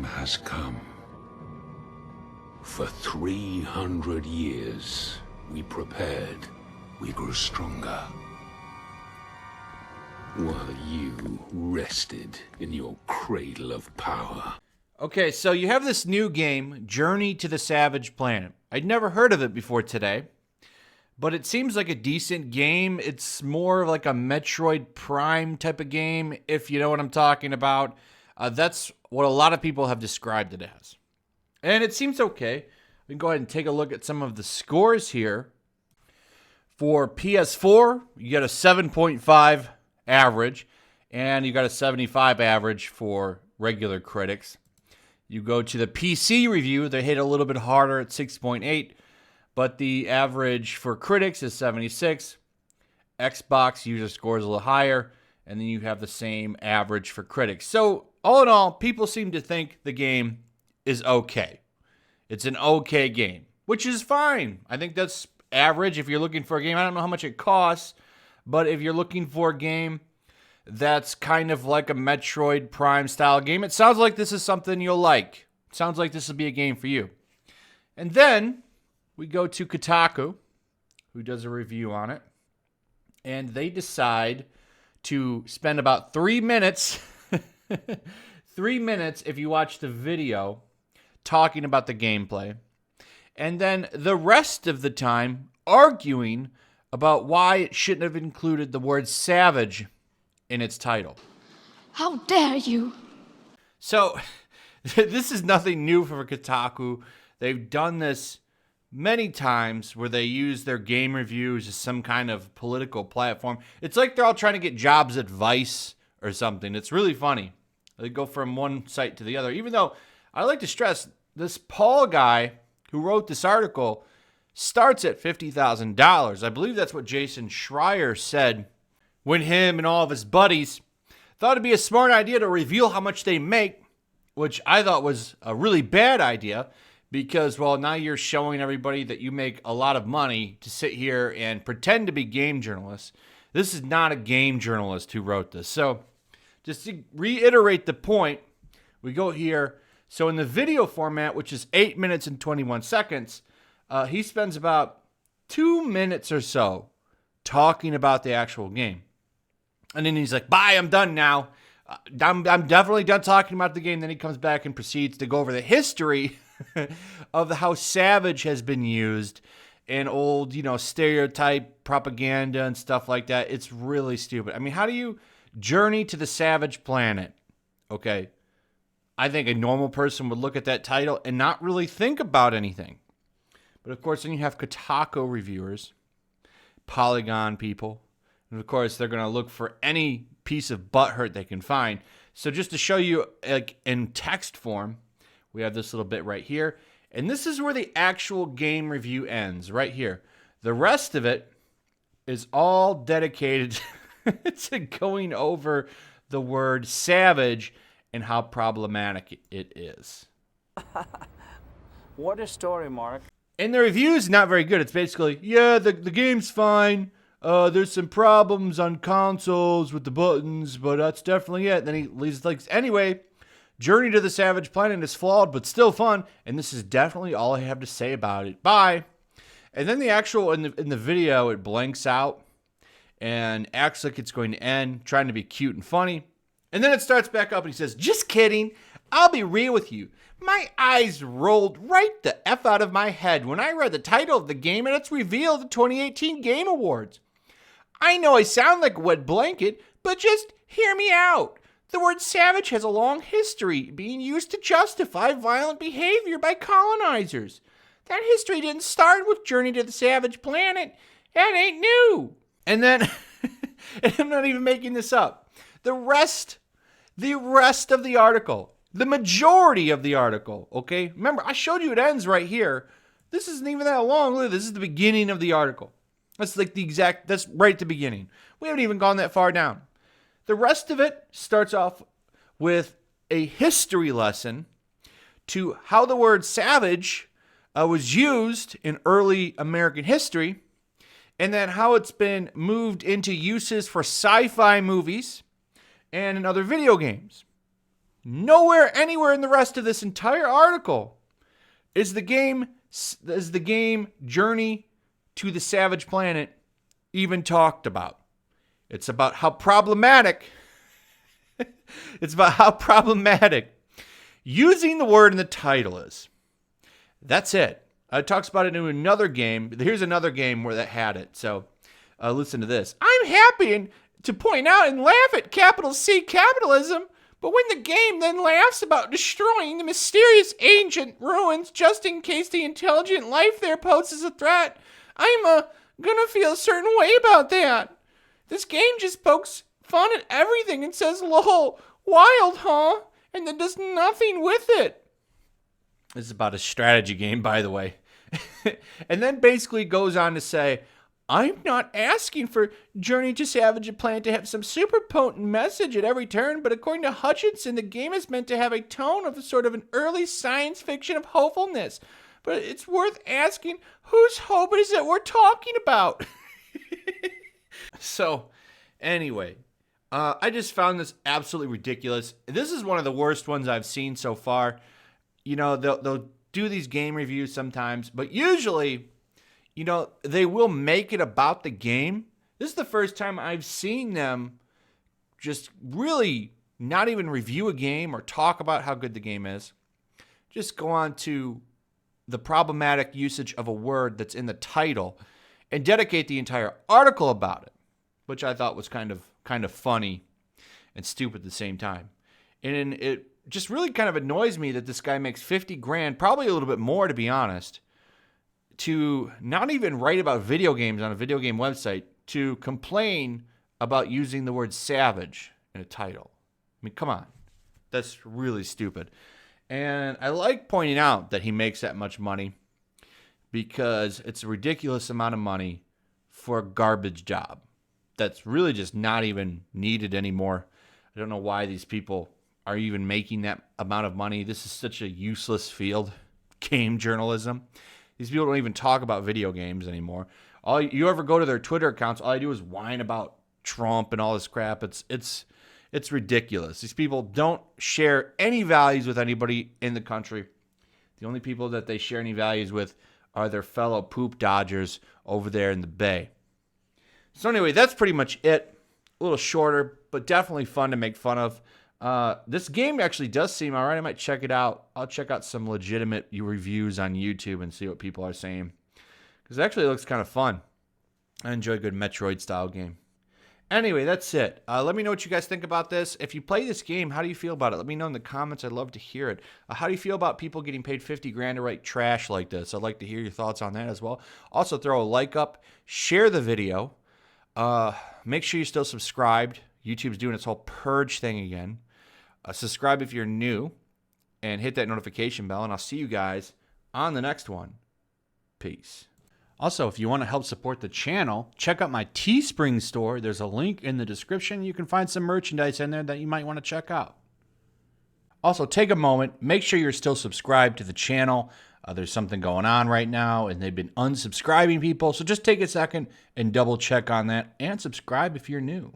has come. For 300 years, we prepared, we grew stronger. While you rested in your cradle of power. Okay, so you have this new game, Journey to the Savage Planet. I'd never heard of it before today, but it seems like a decent game. It's more like a Metroid Prime type of game, if you know what I'm talking about. That's what a lot of people have described it as. And it seems okay. We can go ahead and take a look at some of the scores here. For PS4, you get a 7.5 average, and you got a 75 average for regular critics. You go to the PC review, they hit a little bit harder at 6.8, but the average for critics is 76. Xbox user scores a little higher, and then you have the same average for critics. So all in all, people seem to think the game is okay. It's an okay game, which is fine. I think that's average if you're looking for a game. I don't know how much it costs, but if you're looking for a game that's kind of like a Metroid Prime style game, it sounds like this is something you'll like. It sounds like this will be a game for you. And then we go to Kotaku, who does a review on it, and they decide to spend about 3 minutes, 3 minutes if you watch the video, talking about the gameplay, and then the rest of the time arguing about why it shouldn't have included the word savage in its title. How dare you? So, this is nothing new for Kotaku. They've done this many times where they use their game reviews as some kind of political platform. It's like they're all trying to get Jobs advice or something. It's really funny. They go from one site to the other. Even though, I like to stress, this Paul guy who wrote this article starts at $50,000. I believe that's what Jason Schreier said when him and all of his buddies thought it'd be a smart idea to reveal how much they make, which I thought was a really bad idea because, well, now you're showing everybody that you make a lot of money to sit here and pretend to be game journalists. This is not a game journalist who wrote this. So just to reiterate the point, we go here. So in the video format, which is 8 minutes and 21 seconds, he spends about 2 minutes or so talking about the actual game. And then he's like, bye, I'm done now. I'm definitely done talking about the game. Then he comes back and proceeds to go over the history of how Savage has been used in old, stereotype propaganda and stuff like that. It's really stupid. I mean, how do you journey to the Savage Planet? Okay. I think a normal person would look at that title and not really think about anything. But of course, then you have Kotaku reviewers, Polygon people, and of course, they're going to look for any piece of butthurt they can find. So just to show you, like in text form, we have this little bit right here. And this is where the actual game review ends, right here. The rest of it is all dedicated to going over the word savage and how problematic it is. What a story, Mark. And the review is not very good. It's basically, yeah, the game's fine. There's some problems on consoles with the buttons, but that's definitely it. Then he leaves like, anyway, Journey to the Savage Planet is flawed, but still fun. And this is definitely all I have to say about it. Bye. And then the actual, in the video, it blanks out and acts like it's going to end, trying to be cute and funny. And then it starts back up and he says, just kidding. I'll be real with you. My eyes rolled right the F out of my head when I read the title of the game and its reveal at the 2018 Game Awards. I know I sound like a wet blanket, but just hear me out. The word savage has a long history being used to justify violent behavior by colonizers. That history didn't start with Journey to the Savage Planet. That ain't new. And then, and I'm not even making this up, the rest of the article, the majority of the article, okay? Remember, I showed you it ends right here. This isn't even that long. Look, this is the beginning of the article. That's like that's right at the beginning. We haven't even gone that far down. The rest of it starts off with a history lesson to how the word savage was used in early American history, and then how it's been moved into uses for sci-fi movies and in other video games. Nowhere, anywhere in the rest of this entire article is the game Journey to the Savage Planet even talked about. It's about how problematic using the word in the title is. That's it. It talks about it in another game. Here's another game where that had it. So listen to this. I'm happy to point out and laugh at capital C capitalism, but when the game then laughs about destroying the mysterious ancient ruins just in case the intelligent life there poses a threat, I'm gonna feel a certain way about that. This game just pokes fun at everything and says, lol, wild, huh? And then does nothing with it. This is about a strategy game, by the way. And then basically goes on to say, I'm not asking for Journey to Savage Planet to have some super potent message at every turn, but according to Hutchinson, the game is meant to have a tone of sort of an early science fiction of hopefulness. But it's worth asking, whose hope is it we're talking about? So, anyway, I just found this absolutely ridiculous. This is one of the worst ones I've seen so far. You know, they'll do these game reviews sometimes, but usually, you know, they will make it about the game. This is the first time I've seen them just really not even review a game or talk about how good the game is. Just go on to the problematic usage of a word that's in the title and dedicate the entire article about it, which I thought was kind of funny and stupid at the same time. And it just really kind of annoys me that this guy makes 50 grand, probably a little bit more to be honest, to not even write about video games on a video game website, to complain about using the word savage in a title. I mean, come on. That's really stupid. And I like pointing out that he makes that much money because it's a ridiculous amount of money for a garbage job that's really just not even needed anymore. I don't know why these people are even making that amount of money. This is such a useless field, game journalism. These people don't even talk about video games anymore. All you ever go to their Twitter accounts, all I do is whine about Trump and all this crap. It's ridiculous. These people don't share any values with anybody in the country. The only people that they share any values with are their fellow poop dodgers over there in the Bay. So anyway, that's pretty much it. A little shorter, but definitely fun to make fun of. This game actually does seem all right. I might check it out. I'll check out some legitimate reviews on YouTube and see what people are saying, because it actually looks kind of fun. I enjoy a good Metroid-style game. Anyway, that's it. Let me know what you guys think about this. If you play this game, how do you feel about it? Let me know in the comments. I'd love to hear it. How do you feel about people getting paid 50 grand to write trash like this? I'd like to hear your thoughts on that as well. Also, throw a like up. Share the video. Make sure you're still subscribed. YouTube's doing its whole purge thing again. Subscribe if you're new. And hit that notification bell. And I'll see you guys on the next one. Peace. Also, if you want to help support the channel, check out my Teespring store. There's a link in the description. You can find some merchandise in there that you might want to check out. Also, take a moment. Make sure you're still subscribed to the channel. There's something going on right now, and they've been unsubscribing people. So just take a second and double check on that, and subscribe if you're new.